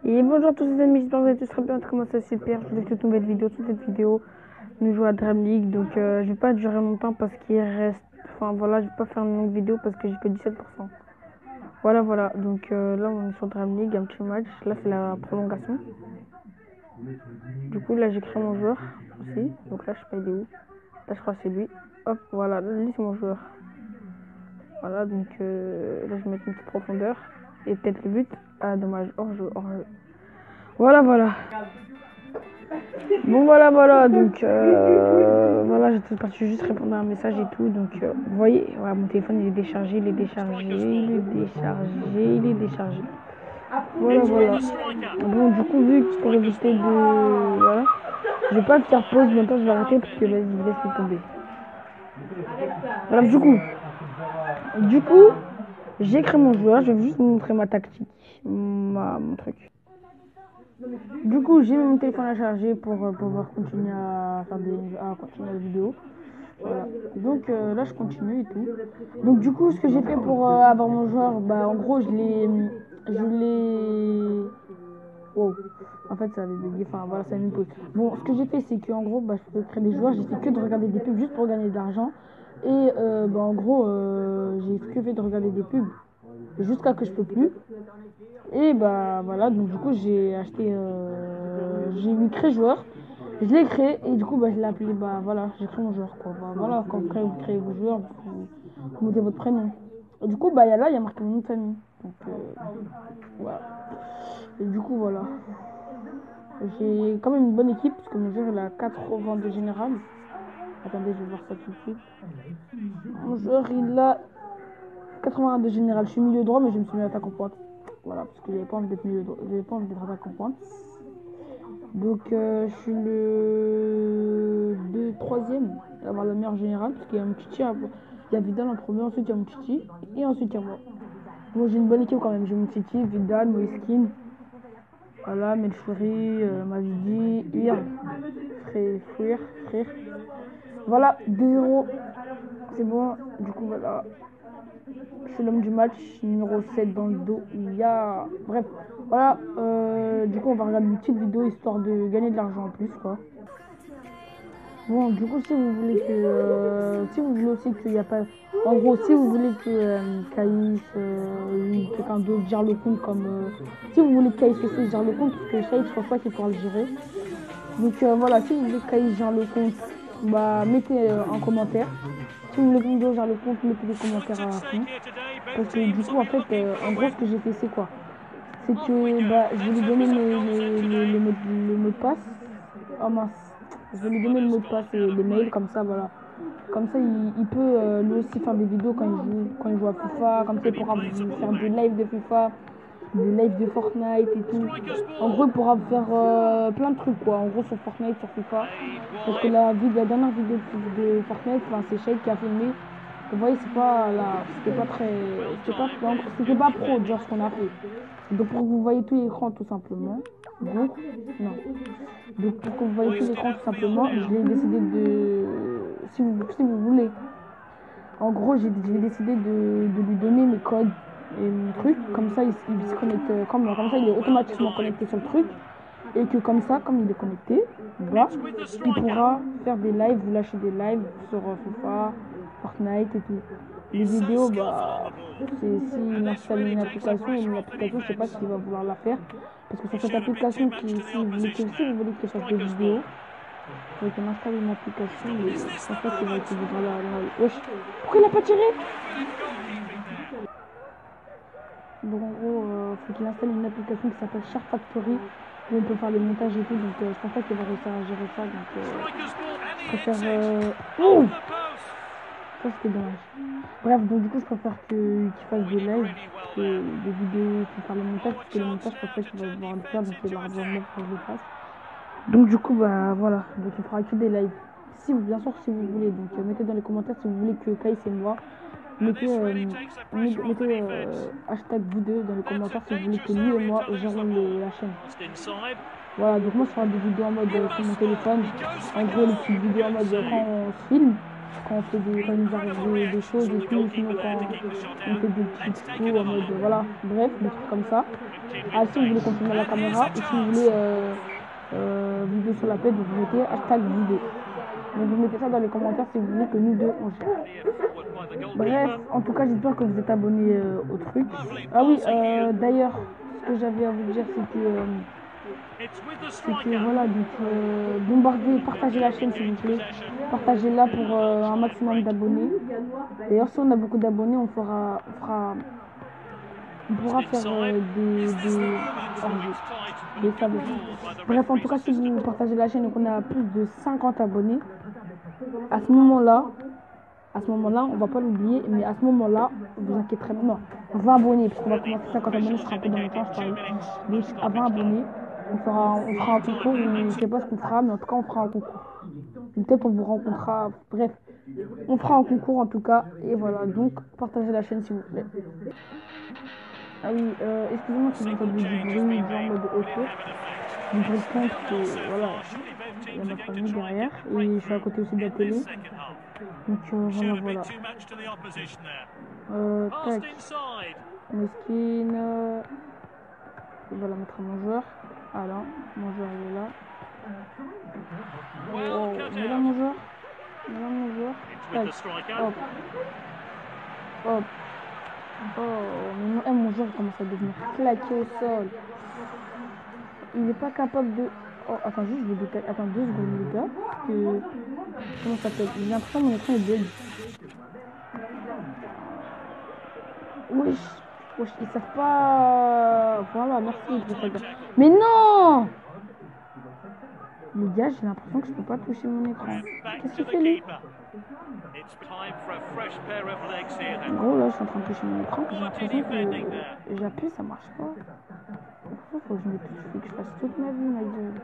Et bonjour à tous les amis, j'espère que vous allez tous très bien, comment ça super, je vous fais toute nouvelle vidéo, toute cette vidéo, nous jouons à Dream League, donc je vais pas durer longtemps parce qu'il reste, enfin voilà, je vais pas faire une longue vidéo parce que j'ai que 17%. Voilà, donc là on est sur Dream League, un petit match, là c'est la prolongation. Du coup là j'ai créé mon joueur aussi, donc là je sais pas il est où, là je crois que c'est lui, hop voilà, là lui c'est mon joueur. Voilà donc là je vais mettre une petite profondeur, et peut-être le but, ah dommage, hors-jeu. Voilà. Bon voilà, donc voilà, j'étais parti juste répondre à un message et tout, donc vous voyez, voilà, mon téléphone il est déchargé. Voilà. Bon, du coup, vu que pour éviter de... Voilà, je vais pas faire pause, maintenant je vais arrêter parce que vas-y, laisse tomber. Voilà, du coup, j'ai créé mon joueur, je vais juste vous montrer ma tactique, mon truc. Du coup, j'ai mis mon téléphone à charger pour pouvoir continuer à continuer la vidéo. Voilà. Donc là, je continue et tout. Donc du coup, ce que j'ai fait pour avoir mon joueur, bah en gros, je l'ai. Wow. En fait, ça avait bugué. Enfin voilà, ça a mis une pause. Bon, ce que j'ai fait, c'est qu'en gros, bah, je peux créer des joueurs. J'ai fait que de regarder des pubs juste pour gagner de l'argent. Et bah en gros, j'ai que fait de regarder des pubs jusqu'à que je peux plus. Et bah voilà, donc du coup j'ai acheté, j'ai mis créer joueur, je l'ai créé et du coup bah je l'ai appelé, bah voilà, j'ai créé mon joueur quoi. Bah, voilà, quand vous créez vos joueurs, vous mettez votre prénom. Et du coup bah là il y a marqué mon nom de famille. Donc voilà. Et du coup voilà. J'ai quand même une bonne équipe parce que mon joueur il a 80 de général. Attendez, je vais voir ça tout de suite. Mon joueur il a 81 de général. Je suis milieu droit mais je me suis mis attaquant pointe. Voilà, parce que j'avais pas envie d'être milieu droit, j'avais pas envie d'être attaquant pointe. Donc je suis le 3e à avoir la meilleure générale parce qu'il y a Umtiti, il y a Vidal en premier, ensuite il y a Umtiti et ensuite il y a moi. Moi j'ai une bonne équipe quand même, j'ai Umtiti, Vidal, Moiskin, voilà, Melchouri, Mavidi, Frère. Voilà, 2-0, c'est bon, du coup voilà. Je suis l'homme du match, numéro 7 dans le dos. Bref, voilà. Du coup, on va regarder une petite vidéo histoire de gagner de l'argent en plus, quoi. Bon, du coup, si vous voulez si vous voulez aussi qu'il n'y a pas. En gros, si vous voulez que Caïs, quelqu'un d'autre gère le compte comme. Si vous voulez que Caïs aussi gère le compte, parce que Caïs, je pense pas qu'il pourra le gérer. Donc voilà, si vous voulez que Caïs gère le compte, bah mettez en commentaire. Si vous voulez que Nido gère le compte, mettez des commentaires à fond. Parce que du coup, en fait, en gros, ce que j'ai fait, c'est quoi? C'est que bah, je vais lui donner le mot de passe. Oh mince. Je vais lui donner le mot de passe et les mails, comme ça, voilà. Comme ça, il peut lui aussi faire des vidéos quand il joue à FIFA. Comme ça, il pourra faire des lives de FIFA, des lives de Fortnite et tout. En gros, il pourra faire plein de trucs, quoi. En gros, sur Fortnite, sur FIFA. Parce que la dernière vidéo de Fortnite, c'est Shade qui a filmé. Vous voyez, c'était pas pro, genre ce qu'on a fait. Donc pour que vous voyez tout l'écran tout simplement. Donc, non. Donc pour que vous voyez tout l'écran tout simplement, je l'ai décidé si vous voulez. En gros, j'ai décidé de lui donner mes codes et mon truc. Comme ça, il se connecte, comme ça, il est automatiquement connecté sur le truc. Et que comme ça, comme il est connecté, bah, il pourra faire des lives, vous lâcher des lives sur FIFA, Fortnite et tout. Les vidéos, bah, c'est s'il installe une application, je sais pas s'il va vouloir la faire. Parce que sur cette application, si vous voulez qu'il fasse des vidéos, il faut qu'on installe une application, mais je pense pas qu'il va la... Wesh, pourquoi il a pas tiré? Donc en gros, faut qu'il installe une application qui s'appelle Shark Factory où on peut faire le montage et tout. Donc je pense pas qu'il va réussir à gérer ça. Donc je préfère. Oh, ça c'était dommage. Bref, donc du coup je préfère qu'il fasse des lives, des vidéos pour faire le montage, parce que le montage je pense pas qu'il va devoir le faire, donc il va avoir même quand je le fasse. Donc du coup bah voilà, donc il fera que des lives. Bien sûr si vous voulez, donc mettez dans les commentaires si vous voulez que Kai c'est moi. Mettez hashtag vous deux dans les commentaires si vous voulez que lui et moi gérons la chaîne. Voilà, donc moi je ferai des vidéos en mode sur mon téléphone. En gros, les petites vidéos en mode quand on se filme. quand on fait quand il nous arrive des choses et tout, sinon quand on fait des petits tutos en mode, voilà, bref, des trucs comme ça. Ah, si vous voulez qu'on filme à la caméra, ou si vous voulez vidéo sur la tête, vous mettez hashtag vidéo. Donc vous mettez ça dans les commentaires si vous voulez que nous deux on gère. Bref, en tout cas j'espère que vous êtes abonnés au truc. Ah oui, d'ailleurs, ce que j'avais à vous dire c'était voilà, donc bombardez, partagez la chaîne s'il vous plaît. Partagez-la pour un maximum d'abonnés. D'ailleurs si on a beaucoup d'abonnés, on pourra faire des faveurs. Bref, en tout cas, si vous partagez la chaîne et qu'on a plus de 50 abonnés, à ce moment-là, on va pas l'oublier, mais à ce moment-là, vous inquiéterez pas. Non, 20 abonnés, parce qu'on va commencer 50 abonnés, ce sera un peu dans le temps, je parie. Donc, à 20 abonnés, on fera un concours, je ne sais pas ce qu'on fera, mais en tout cas, on fera un concours. Peut-être on vous rencontrera, bref, on fera un concours en tout cas, et voilà, donc partagez la chaîne s'il vous plaît. Ah oui, excusez-moi si vous entendez du bruit, genre en mode auto. Du bruit de fond, parce que voilà, il y a ma famille derrière, et je suis à côté aussi de la télé. Donc voilà. Tac. Mesquine. On va la mettre à mon joueur. Ah là, mon joueur il est là. Oh, il est là mon joueur. Tac. Hop. Hop. Oh, mais mon joueur commence à devenir claqué au sol. Il n'est pas capable de... Oh, attends, juste, je vais décaler. Attends, 2 secondes, les gars. Parce que... Comment ça s'appelle? J'ai l'impression que mon écran est bug. Wesh, ils savent pas... Voilà, merci pour ça. Mais non! Les gars, j'ai l'impression que je peux pas toucher mon écran. Qu'est-ce qu'il fait, lui? Gros, là, je suis en train de toucher mon écran. J'ai l'impression que j'appuie, ça marche pas. Faut que je fasse toute ma vie, ma gueule.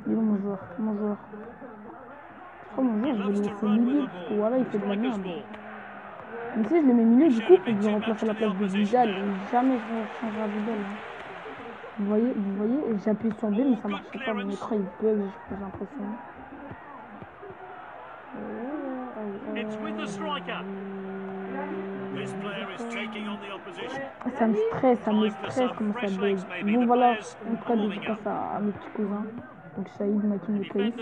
Il est où mon joueur? Je crois mon joueur, je vais le laisser milieu, parce que voilà, il fait de la merde. Mais si je le mets milieu, du coup, faut que je remplace à la place de Vidal. Et jamais je changerai à Vidal. Hein. Vous voyez, j'appuie sur B, mais ça marche pas. Mon écran, il bug, j'ai l'impression. Ça me stresse comment ça bug. Bon voilà, en tout cas dédicace à mes petits cousins. Donc Saïd, Makin et Kaïs.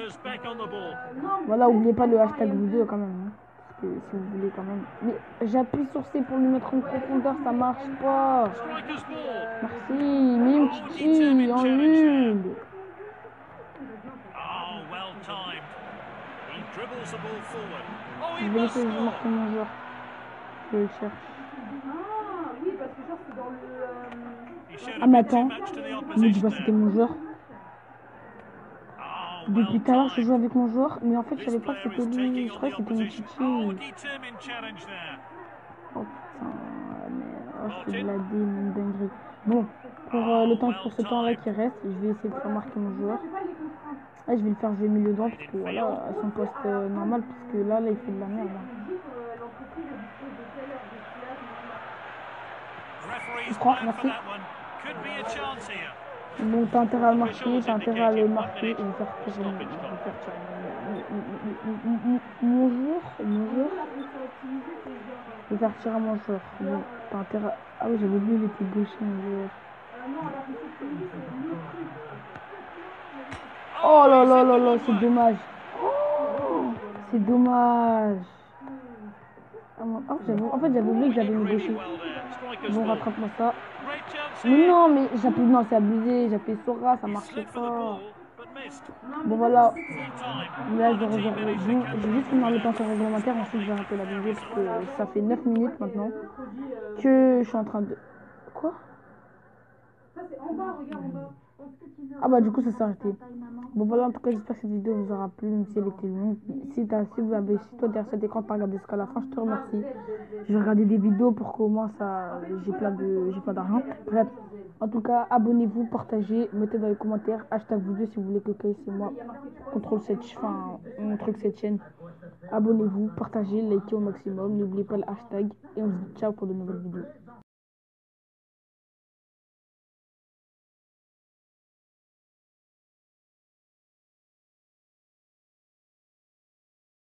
Voilà, oubliez pas le hashtag vidéo quand même. Hein, parce que si vous voulez quand même. Mais j'appuie sur C pour le mettre en profondeur, ça marche pas. Merci, Mime Titi, en nul. Je vais laisser marquer mon joueur. Je le cherche. Oui, parce que genre c'est dans le... Ah mais attends, ne dis pas c'était mon joueur. Depuis tout à l'heure je joue avec mon joueur, mais en fait je savais pas que c'était lui, je croyais que c'était mon Titi. Oh putain, mais je fais de la une dinguerie. Bon, pour ce temps là qui reste, je vais essayer de faire marquer mon joueur. Là je vais le faire jouer milieu droit parce que voilà, à son poste normal, parce que là il fait de la merde. Je crois, merci. Bon, t'as intérêt à le marquer, et je vais faire tirer mon joueur. Je vais faire tirer mon joueur. Bon, t'as intérêt. Ah oui, j'avais oublié, il était gaucher, mon joueur. Oh là là là là, c'est dommage. C'est dommage. En fait, j'avais oublié que j'avais une gaucher. Bon, rattrape-moi ça. Mais non, mais j'appuie, non, c'est abusé. J'appuie sur A, ça marchait pas. Bon, voilà. Là, 0-0. Bon, je vais juste finir le temps sur réglementaire. Ensuite, je vais arrêter la vidéo parce que ça fait 9 minutes maintenant que je suis en train de. Quoi? Ça, c'est en bas, regarde en bas. Ah bah du coup ça s'est arrêté. Bon voilà, en tout cas j'espère que cette vidéo vous aura plu, même si elle était longue. Si toi derrière cet écran t'as regardé jusqu'à la fin, je te remercie. Je vais regarder des vidéos pour qu'au moins ça j'ai plein d'argent. Bref, en tout cas abonnez-vous, partagez, mettez dans les commentaires hashtag vidéo si vous voulez que Kay et moi contrôle on truc cette chaîne. Abonnez-vous, partagez, likez au maximum, n'oubliez pas le hashtag et on se dit ciao pour de nouvelles vidéos.